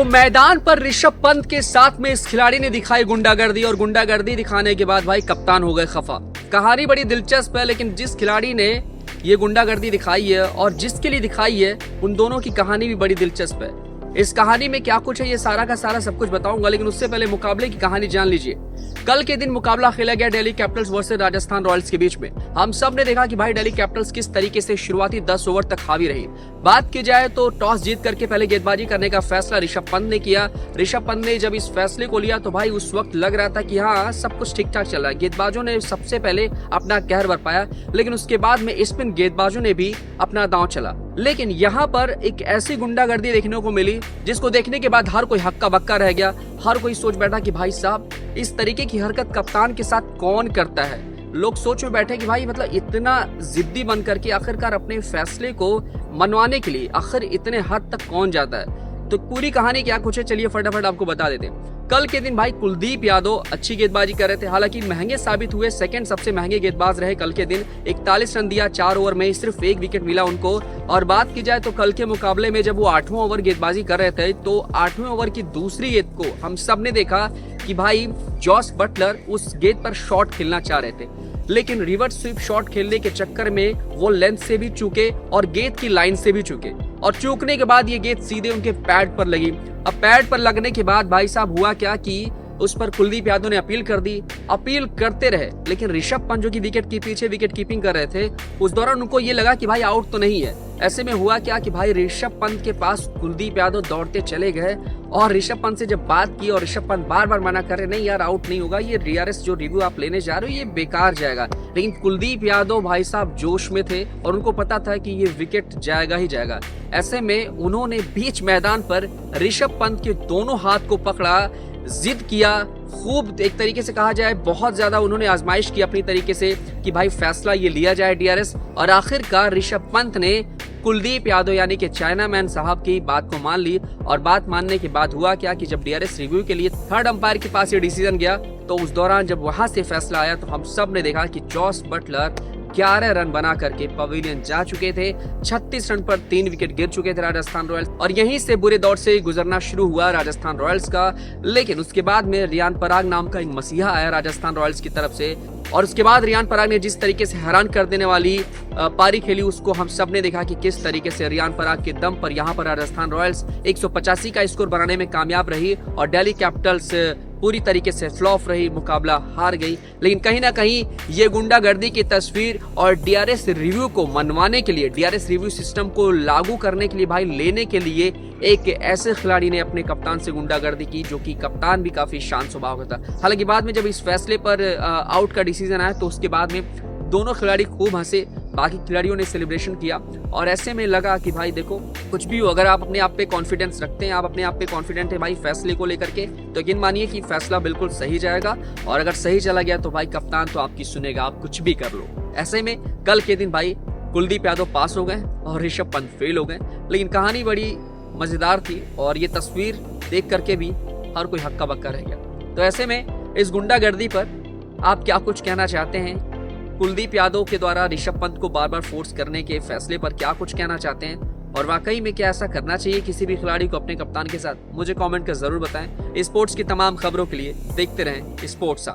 तो मैदान पर ऋषभ पंत के साथ में इस खिलाड़ी ने दिखाई गुंडागर्दी और गुंडागर्दी दिखाने के बाद भाई कप्तान हो गए खफा। कहानी बड़ी दिलचस्प है, लेकिन जिस खिलाड़ी ने ये गुंडागर्दी दिखाई है और जिसके लिए दिखाई है उन दोनों की कहानी भी बड़ी दिलचस्प है। इस कहानी में क्या कुछ है ये सारा का सारा सब कुछ बताऊंगा, लेकिन उससे पहले मुकाबले की कहानी जान लीजिए। कल के दिन मुकाबला खेला गया Delhi Capitals versus Rajasthan Royals के बीच में। हम सब ने देखा कि भाई दिल्ली कैपिटल्स किस तरीके से शुरुआती 10 ओवर तक हावी रही। बात की जाए तो टॉस जीत करके पहले गेंदबाजी करने का फैसला ऋषभ पंत ने किया। ऋषभ पंत ने जब इस फैसले को लिया तो भाई उस वक्त लग रहा था कि हाँ सब कुछ ठीक ठाक चल रहा है। गेंदबाजों ने सबसे पहले अपना कहर बरपाया, लेकिन उसके बाद में स्पिन गेंदबाजों ने भी अपना दांव चला। लेकिन यहाँ पर एक ऐसी गुंडागर्दी देखने को मिली जिसको देखने के बाद हर कोई हक्का बक्का रह गया। हर कोई सोच बैठा कि भाई साहब इस तरीके की हरकत कप्तान के साथ कौन करता है। लोग सोच में बैठे कि भाई मतलब इतना जिद्दी बन करके आखिरकार अपने फैसले को मनवाने के लिए आखिर इतने हद तक कौन जाता है। तो पूरी कहानी क्या कुछ है चलिए फटाफट आपको बता देते हैं। कल के दिन भाई कुलदीप यादव अच्छी गेंदबाजी कर रहे थे, हालांकि महंगे साबित हुए। सेकंड सबसे महंगे गेंदबाज रहे कल के दिन। 41 रन दिया, 4 ओवर में सिर्फ 1 विकेट मिला उनको। और बात की जाए तो कल के मुकाबले में जब वो 8वां ओवर गेंदबाजी कर रहे थे तो 8वें ओवर की दूसरी गेंद को हम सब ने देखा कि भाई जॉस बटलर उस गेंद पर शॉट खेलना चाह रहे थे, लेकिन रिवर्स स्वीप शॉट खेलने के चक्कर में वो लेंथ से भी चूके और गेंद की लाइन से भी चूके, और चूकने के बाद ये गेंद सीधे उनके पैड पर लगी। अब पैड पर लगने के बाद भाई साहब हुआ क्या कि उस पर कुलदीप यादव ने अपील कर दी। अपील करते रहे, लेकिन ऋषभ पंत जो कि विकेट के पीछे विकेट कीपिंग कर रहे थे उस दौरान उनको ये लगा कि भाई आउट तो नहीं है। ऐसे में हुआ क्या कि भाई ऋषभ पंत के पास कुलदीप यादव दौड़ते चले गए और ऋषभ पंत से जब बात की और ऋषभ पंत बार बार मना कर रहे नहीं यार आउट नहीं होगा, ये डीआरएस जो रिव्यू आप लेने जा रहे हो ये बेकार जाएगा। लेकिन कुलदीप यादव भाई साहब जोश में थे और उनको पता था कि ये विकेट जाएगा ही जाएगा। ऐसे में उन्होंने बीच मैदान पर ऋषभ पंत के दोनों हाथ को पकड़ा, जिद किया, खूब एक तरीके से कहा जाए बहुत ज्यादा उन्होंने आजमाइश की अपनी तरीके से कि भाई फैसला ये लिया जाए डीआरएस। और आखिरकार ऋषभ पंत ने कुलदीप यादव यानी कि चाइना मैन साहब की बात को मान ली। और बात मानने के बाद हुआ क्या कि जब डीआरएस रिव्यू के लिए थर्ड अंपायर के पास ये डिसीजन गया तो उस दौरान जब वहां से फैसला आया तो हम सब ने देखा कि जॉस बटलर 11 रन बना करके पवेलियन जा चुके थे। 36 रन पर 3 विकेट गिर चुके थे राजस्थान रॉयल्स, और यहीं से बुरे दौर से गुजरना शुरू हुआ राजस्थान रॉयल्स का। लेकिन उसके बाद में रियान पराग नाम का एक मसीहा आया राजस्थान रॉयल्स की तरफ से, और उसके बाद रियान पराग ने जिस तरीके से हैरान कर देने वाली पारी खेली उसको हम सब ने देखा कि किस तरीके से रियान पराग के दम पर यहाँ पर राजस्थान रॉयल्स 185 का स्कोर बनाने में कामयाब रही और दिल्ली कैपिटल्स पूरी तरीके से फ्लॉप रही, मुकाबला हार गई। लेकिन कहीं ना कहीं ये गुंडागर्दी की तस्वीर और डीआरएस रिव्यू को मनवाने के लिए, डीआरएस रिव्यू सिस्टम को लागू करने के लिए भाई लेने के लिए एक ऐसे खिलाड़ी ने अपने कप्तान से गुंडागर्दी की जो कि कप्तान भी काफी शांत स्वभाव का था। हालांकि बाद में जब इस फैसले पर आउट का डिसीजन आया तो उसके बाद में दोनों खिलाड़ी खूब हंसे, बाकी खिलाड़ियों ने सेलिब्रेशन किया। और ऐसे में लगा कि भाई देखो कुछ भी हो, अगर आप अपने आप पे कॉन्फिडेंस रखते हैं, आप अपने आप पे कॉन्फिडेंट है भाई फैसले को लेकर के, तो यकीन मानिए कि फैसला बिल्कुल सही जाएगा। और अगर सही चला गया तो भाई कप्तान तो आपकी सुनेगा, आप कुछ भी कर लो। ऐसे में कल के दिन भाई कुलदीप यादव पास हो गए और ऋषभ पंत फेल हो गए। लेकिन कहानी बड़ी मजेदार थी और ये तस्वीर देख करके भी हर कोई हक्का बक्का रह गया। तो ऐसे में इस गुंडागर्दी पर आप क्या कुछ कहना चाहते हैं? कुलदीप यादव के द्वारा ऋषभ पंत को बार बार फोर्स करने के फैसले पर क्या कुछ कहना चाहते हैं? और वाकई में क्या ऐसा करना चाहिए किसी भी खिलाड़ी को अपने कप्तान के साथ? मुझे कमेंट कर जरूर बताएं। स्पोर्ट्स की तमाम खबरों के लिए देखते रहें स्पोर्ट्स।